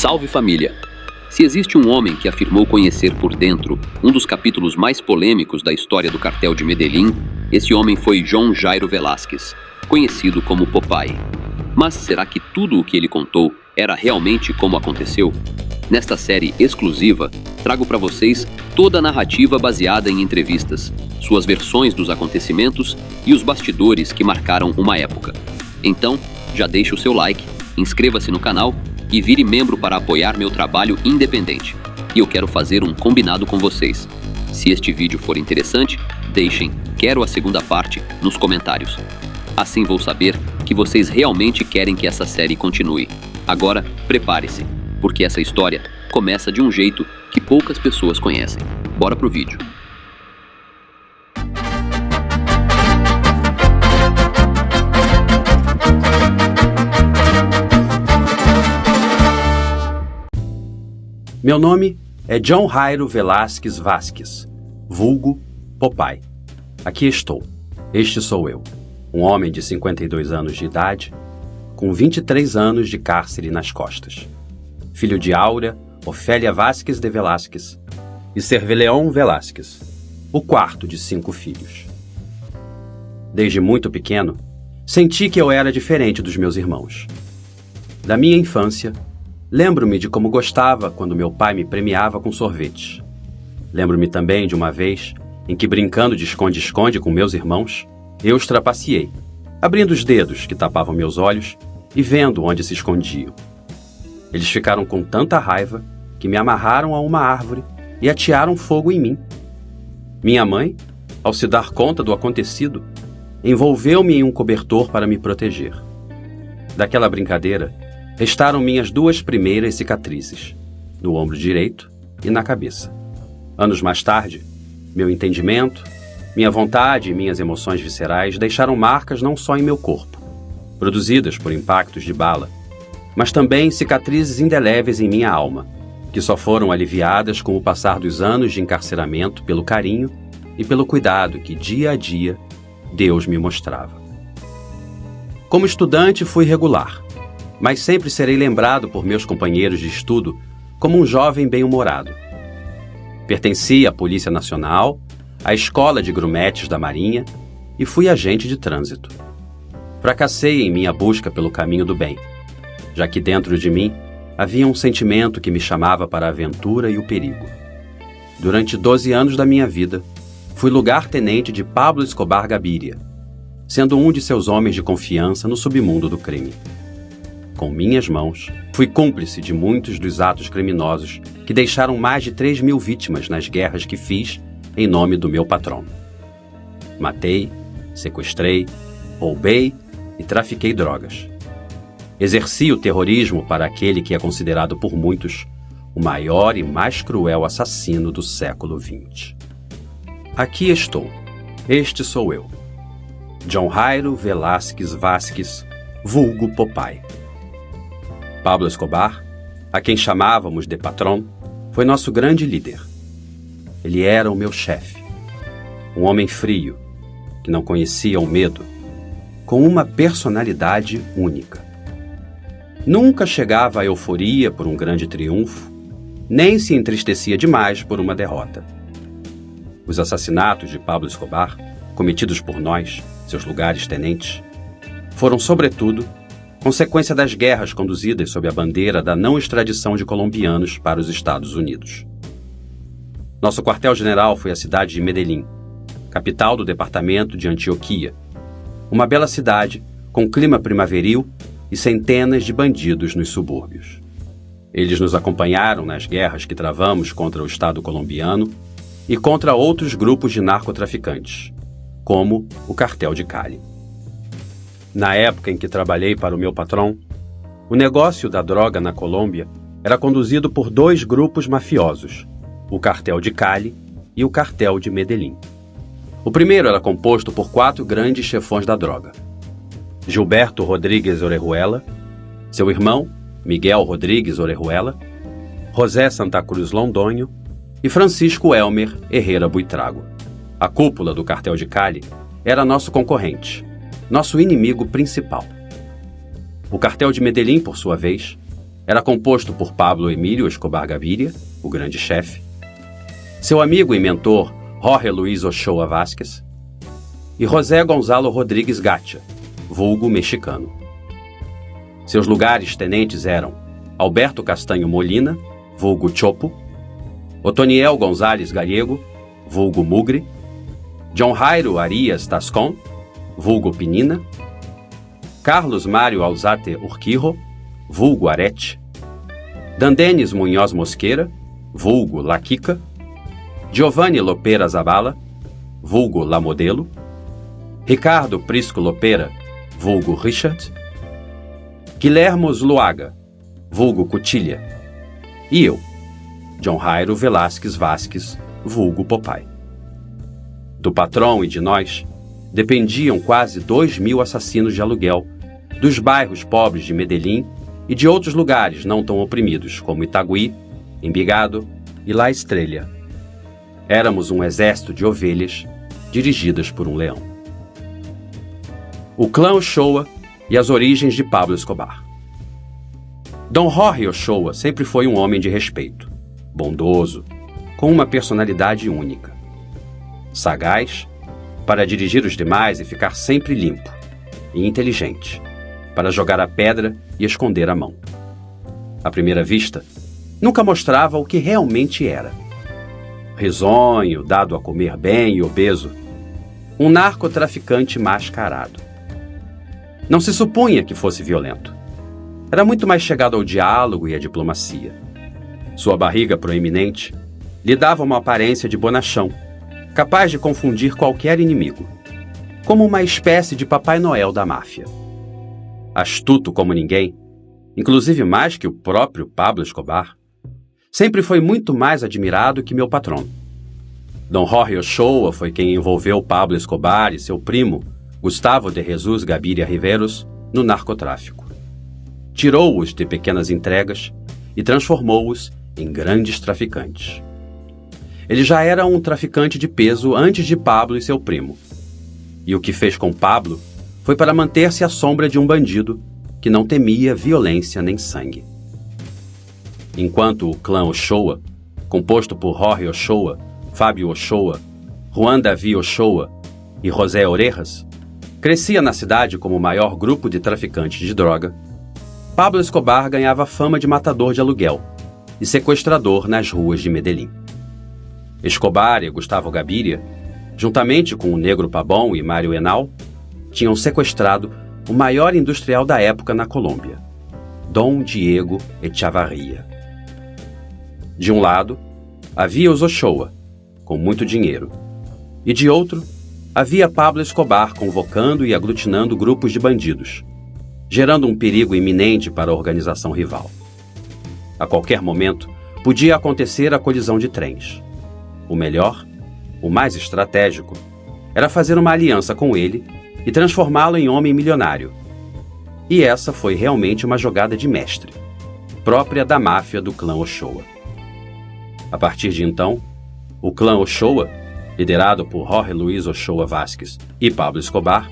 Salve família! Se existe um homem que afirmou conhecer por dentro um dos capítulos mais polêmicos da história do cartel de Medellín, esse homem foi John Jairo Velázquez, conhecido como Popeye. Mas será que tudo o que ele contou era realmente como aconteceu? Nesta série exclusiva, trago para vocês toda a narrativa baseada em entrevistas, suas versões dos acontecimentos e os bastidores que marcaram uma época. Então, já deixe o seu like, inscreva-se no canal e vire membro para apoiar meu trabalho independente. E eu quero fazer um combinado com vocês. Se este vídeo for interessante, deixem "quero a segunda parte" nos comentários. Assim vou saber que vocês realmente querem que essa série continue. Agora, prepare-se, porque essa história começa de um jeito que poucas pessoas conhecem. Bora pro vídeo. Meu nome é John Jairo Velázquez Vázquez, vulgo Popeye. Aqui estou. Este sou eu, um homem de 52 anos de idade, com 23 anos de cárcere nas costas. Filho de Áurea Ofélia Vázquez de Velázquez e Cerveleão Velázquez, o quarto de 5 filhos. Desde muito pequeno, senti que eu era diferente dos meus irmãos. Da minha infância, lembro-me de como gostava quando meu pai me premiava com sorvetes. Lembro-me também de uma vez em que, brincando de esconde-esconde com meus irmãos, eu os trapaceei, abrindo os dedos que tapavam meus olhos e vendo onde se escondiam. Eles ficaram com tanta raiva que me amarraram a uma árvore e atearam fogo em mim. Minha mãe, ao se dar conta do acontecido, envolveu-me em um cobertor para me proteger. Daquela brincadeira, restaram minhas 2 primeiras cicatrizes, no ombro direito e na cabeça. Anos mais tarde, meu entendimento, minha vontade e minhas emoções viscerais deixaram marcas não só em meu corpo, produzidas por impactos de bala, mas também cicatrizes indeléveis em minha alma, que só foram aliviadas com o passar dos anos de encarceramento pelo carinho e pelo cuidado que, dia a dia, Deus me mostrava. Como estudante, fui regular, mas sempre serei lembrado por meus companheiros de estudo como um jovem bem-humorado. Pertenci à Polícia Nacional, à Escola de Grumetes da Marinha e fui agente de trânsito. Fracassei em minha busca pelo caminho do bem, já que dentro de mim havia um sentimento que me chamava para a aventura e o perigo. Durante 12 anos da minha vida, fui lugar-tenente de Pablo Escobar Gaviria, sendo um de seus homens de confiança no submundo do crime. Com minhas mãos, fui cúmplice de muitos dos atos criminosos que deixaram mais de 3.000 vítimas nas guerras que fiz em nome do meu patrão. Matei, sequestrei, roubei e trafiquei drogas. Exerci o terrorismo para aquele que é considerado por muitos o maior e mais cruel assassino do século XX. Aqui estou. Este sou eu. John Jairo Velázquez Vázquez, vulgo Popeye. Pablo Escobar, a quem chamávamos de patrão, foi nosso grande líder. Ele era o meu chefe, um homem frio, que não conhecia o medo, com uma personalidade única. Nunca chegava à euforia por um grande triunfo, nem se entristecia demais por uma derrota. Os assassinatos de Pablo Escobar, cometidos por nós, seus lugares-tenentes, foram, sobretudo, consequência das guerras conduzidas sob a bandeira da não extradição de colombianos para os Estados Unidos. Nosso quartel-general foi a cidade de Medellín, capital do departamento de Antioquia, uma bela cidade com clima primaveril e centenas de bandidos nos subúrbios. Eles nos acompanharam nas guerras que travamos contra o Estado colombiano e contra outros grupos de narcotraficantes, como o Cartel de Cali. Na época em que trabalhei para o meu patrão, o negócio da droga na Colômbia era conduzido por 2 grupos mafiosos, o Cartel de Cali e o Cartel de Medellín. O primeiro era composto por 4 grandes chefões da droga: Gilberto Rodríguez Orejuela, seu irmão, Miguel Rodríguez Orejuela, José Santa Cruz Londonho e Francisco Elmer Herrera Buitrago. A cúpula do Cartel de Cali era nosso concorrente, nosso inimigo principal. O Cartel de Medellín, por sua vez, Era composto por Pablo Emílio Escobar Gaviria, o grande chefe, seu amigo e mentor Jorge Luis Ochoa Vázquez e José Gonzalo Rodrigues Gatia, vulgo mexicano. Seus lugares-tenentes eram Alberto Castanho Molina, vulgo Chopo, Otoniel González Gallego, vulgo Mugre, John Jairo Arias Tascón, vulgo Pinina, Carlos Mário Alzate Urquijo, vulgo Arete, Dandenis Munhoz Mosqueira, vulgo La Kika, Giovanni Lopera Zabala, vulgo La Modelo, Ricardo Prisco Lopera, vulgo Richard, Guilhermo Zuluaga, vulgo Cutilha, e eu, John Jairo Velásquez Vázquez, vulgo Popeye. Do patrão e de nós dependiam quase 2.000 assassinos de aluguel dos bairros pobres de Medellín e de outros lugares não tão oprimidos, como Itagüí, Envigado e La Estrella. Éramos um exército de ovelhas dirigidas por um leão. O clã Ochoa e as origens de Pablo Escobar. Dom Jorge Ochoa sempre foi um homem de respeito, bondoso, com uma personalidade única. Sagaz, para dirigir os demais e ficar sempre limpo, e inteligente, para jogar a pedra e esconder a mão. À primeira vista, nunca mostrava o que realmente era. Risonho, dado a comer bem e obeso, um narcotraficante mascarado. Não se supunha que fosse violento. Era muito mais chegado ao diálogo e à diplomacia. Sua barriga proeminente lhe dava uma aparência de bonachão, capaz de confundir qualquer inimigo, como uma espécie de Papai Noel da máfia. Astuto como ninguém, inclusive mais que o próprio Pablo Escobar, sempre foi muito mais admirado que meu patrão. Dom Jorge Ochoa foi quem envolveu Pablo Escobar e seu primo, Gustavo de Jesus Gaviria Riveros, no narcotráfico. Tirou-os de pequenas entregas e transformou-os em grandes traficantes. Ele já era um traficante de peso antes de Pablo e seu primo. E o que fez com Pablo foi para manter-se à sombra de um bandido que não temia violência nem sangue. Enquanto o clã Ochoa, composto por Jorge Ochoa, Fábio Ochoa, Juan Davi Ochoa e José Orejas, crescia na cidade como o maior grupo de traficantes de droga, Pablo Escobar ganhava fama de matador de aluguel e sequestrador nas ruas de Medellín. Escobar e Gustavo Gaviria, juntamente com o Negro Pabón e Mário Henao, tinham sequestrado o maior industrial da época na Colômbia, Dom Diego Echavarria. De um lado, havia os Ochoa, com muito dinheiro, e de outro, havia Pablo Escobar convocando e aglutinando grupos de bandidos, gerando um perigo iminente para a organização rival. A qualquer momento, podia acontecer a colisão de trens. O melhor, o mais estratégico, era fazer uma aliança com ele e transformá-lo em homem milionário. E essa foi realmente uma jogada de mestre, própria da máfia do clã Ochoa. A partir de então, o clã Ochoa, liderado por Jorge Luis Ochoa Vázquez e Pablo Escobar,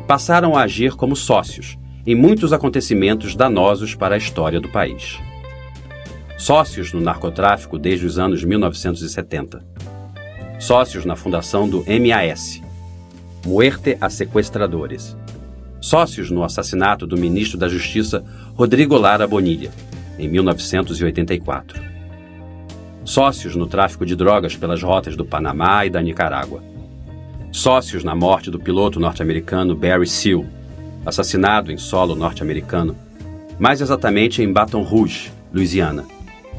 passaram a agir como sócios em muitos acontecimentos danosos para a história do país. Sócios no narcotráfico desde os anos 1970. Sócios na fundação do MAS, Muerte a Sequestradores. Sócios no assassinato do ministro da Justiça Rodrigo Lara Bonilla, em 1984. Sócios no tráfico de drogas pelas rotas do Panamá e da Nicarágua. Sócios na morte do piloto norte-americano Barry Seal, assassinado em solo norte-americano, mais exatamente em Baton Rouge, Louisiana,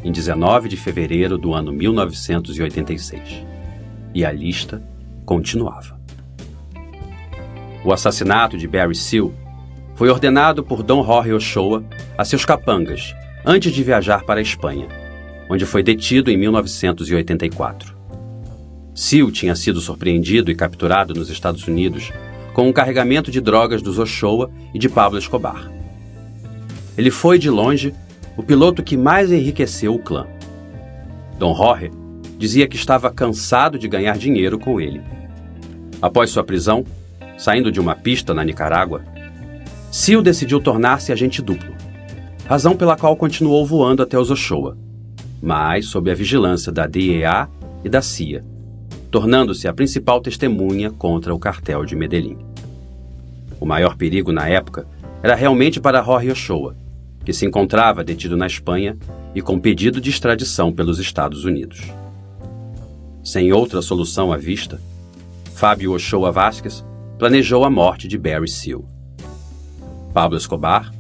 em 19 de fevereiro do ano 1986. E a lista continuava. O assassinato de Barry Seal foi ordenado por Dom Jorge Ochoa a seus capangas antes de viajar para a Espanha, onde foi detido em 1984. Seal tinha sido surpreendido e capturado nos Estados Unidos com um carregamento de drogas dos Ochoa e de Pablo Escobar. Ele foi, de longe, o piloto que mais enriqueceu o clã. Dom Jorge dizia que estava cansado de ganhar dinheiro com ele. Após sua prisão, saindo de uma pista na Nicarágua, Seal decidiu tornar-se agente duplo. razão pela qual continuou voando até os Ochoa, mas sob a vigilância da DEA e da CIA, tornando-se a principal testemunha contra o cartel de Medellín. O maior perigo na época era realmente para Jorge Ochoa, que se encontrava detido na Espanha e com pedido de extradição pelos Estados Unidos. Sem outra solução à vista, Fábio Ochoa Vázquez planejou a morte de Barry Seal. Pablo Escobar,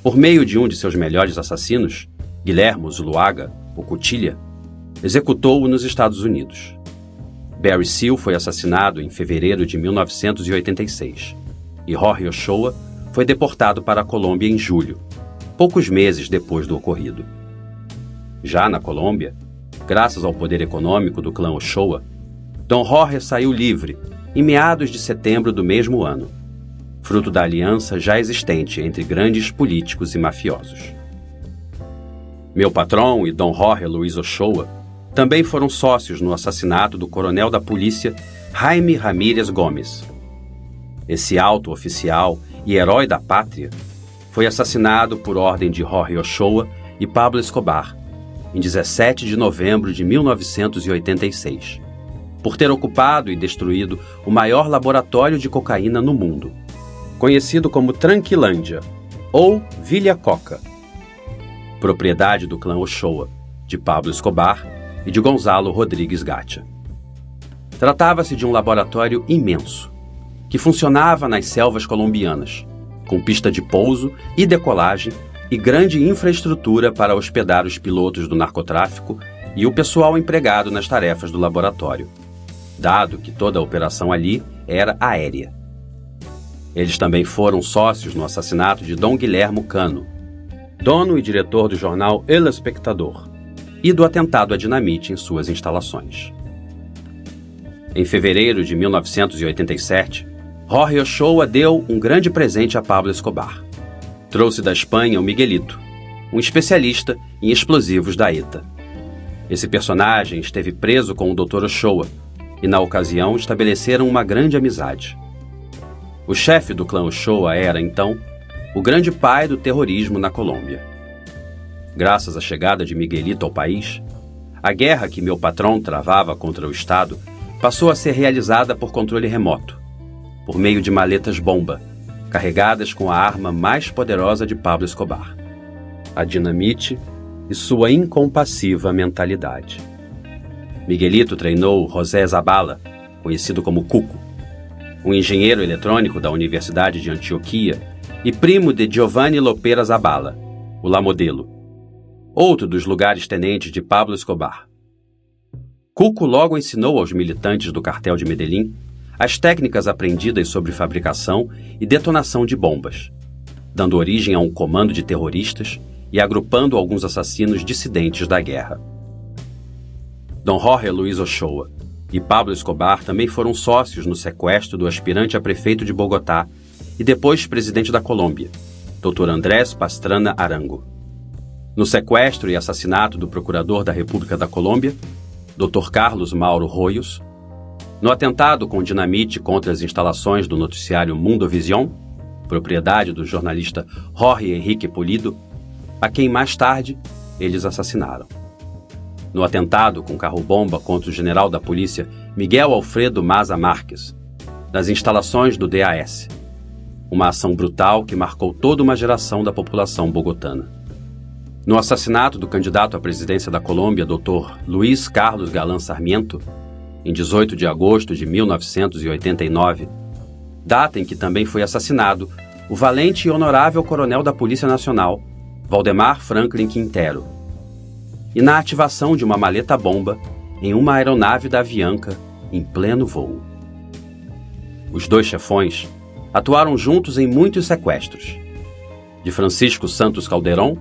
por meio de um de seus melhores assassinos, Guillermo Zuluaga, o Cutilha, executou-o nos Estados Unidos. Barry Seal foi assassinado em fevereiro de 1986 e Jorge Ochoa foi deportado para a Colômbia em julho, poucos meses depois do ocorrido. Já na Colômbia, graças ao poder econômico do clã Ochoa, Dom Jorge saiu livre em meados de setembro do mesmo ano, fruto da aliança já existente entre grandes políticos e mafiosos. Meu patrão e Dom Jorge Luiz Ochoa também foram sócios no assassinato do coronel da polícia Jaime Ramírez Gomes. Esse alto oficial e herói da pátria foi assassinado por ordem de Jorge Ochoa e Pablo Escobar em 17 de novembro de 1986, por ter ocupado e destruído o maior laboratório de cocaína no mundo, conhecido como Tranquilândia ou Villa Coca, propriedade do clã Ochoa, de Pablo Escobar e de Gonzalo Rodrigues Gacha. Tratava-se de um laboratório imenso, que funcionava nas selvas colombianas, com pista de pouso e decolagem e grande infraestrutura para hospedar os pilotos do narcotráfico e o pessoal empregado nas tarefas do laboratório, dado que toda a operação ali era aérea. Eles também foram sócios no assassinato de Dom Guillermo Cano, dono e diretor do jornal El Espectador, e do atentado à dinamite em suas instalações. Em fevereiro de 1987, Jorge Ochoa deu um grande presente a Pablo Escobar. Trouxe da Espanha o Miguelito, um especialista em explosivos da ETA. Esse personagem esteve preso com o Dr. Ochoa e, na ocasião, estabeleceram uma grande amizade. O chefe do clã Ochoa era, então, o grande pai do terrorismo na Colômbia. Graças à chegada de Miguelito ao país, a guerra que meu patrão travava contra o Estado passou a ser realizada por controle remoto, por meio de maletas-bomba, carregadas com a arma mais poderosa de Pablo Escobar, a dinamite e sua incompassiva mentalidade. Miguelito treinou José Zabala, conhecido como Cuco, um engenheiro eletrônico da Universidade de Antioquia e primo de Giovanni Lopera Zabala, o La Modelo, outro dos lugares-tenentes de Pablo Escobar. Cuco logo ensinou aos militantes do cartel de Medellín as técnicas aprendidas sobre fabricação e detonação de bombas, dando origem a um comando de terroristas e agrupando alguns assassinos dissidentes da guerra. Dom Jorge Luiz Ochoa e Pablo Escobar também foram sócios no sequestro do aspirante a prefeito de Bogotá e depois presidente da Colômbia, Dr. Andrés Pastrana Arango. No sequestro e assassinato do procurador da República da Colômbia, Dr. Carlos Mauro Royos, no atentado com dinamite contra as instalações do noticiário Mundovision, propriedade do jornalista Jorge Henrique Pulido, a quem mais tarde eles assassinaram. No atentado com carro-bomba contra o general da polícia Miguel Alfredo Maza Marques, nas instalações do DAS, uma ação brutal que marcou toda uma geração da população bogotana. No assassinato do candidato à presidência da Colômbia, Dr. Luiz Carlos Galán Sarmiento, em 18 de agosto de 1989, data em que também foi assassinado o valente e honorável coronel da Polícia Nacional, Valdemar Franklin Quintero, e na ativação de uma maleta-bomba em uma aeronave da Avianca em pleno voo. Os dois chefões atuaram juntos em muitos sequestros. De Francisco Santos Calderón,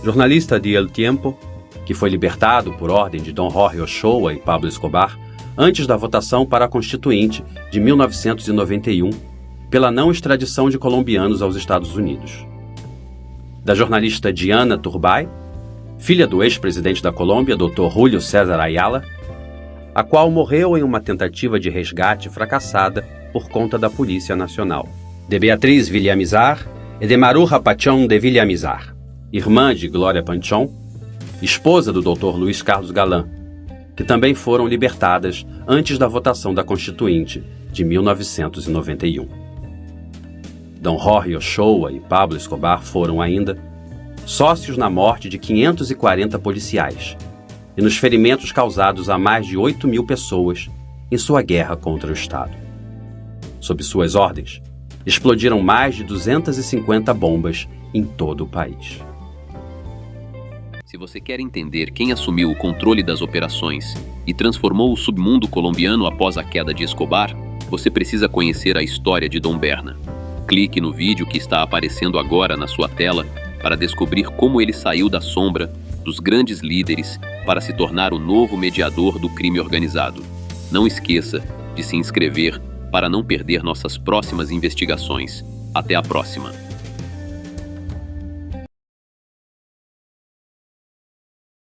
jornalista de El Tiempo, que foi libertado por ordem de Dom Jorge Ochoa e Pablo Escobar antes da votação para a Constituinte de 1991 pela não extradição de colombianos aos Estados Unidos. Da jornalista Diana Turbay, filha do ex-presidente da Colômbia, Dr. Julio César Ayala, a qual morreu em uma tentativa de resgate fracassada por conta da Polícia Nacional. De Beatriz Villamizar e de Maruja Pachón de Villamizar, irmã de Glória Panchon, esposa do Dr. Luiz Carlos Galan, que também foram libertadas antes da votação da Constituinte de 1991. D. Jorge Ochoa e Pablo Escobar foram ainda sócios na morte de 540 policiais e nos ferimentos causados a mais de 8.000 pessoas em sua guerra contra o Estado. Sob suas ordens, explodiram mais de 250 bombas em todo o país. Se você quer entender quem assumiu o controle das operações e transformou o submundo colombiano após a queda de Escobar, você precisa conhecer a história de Dom Berna. Clique no vídeo que está aparecendo agora na sua tela para descobrir como ele saiu da sombra dos grandes líderes para se tornar o novo mediador do crime organizado. Não esqueça de se inscrever para não perder nossas próximas investigações. Até a próxima!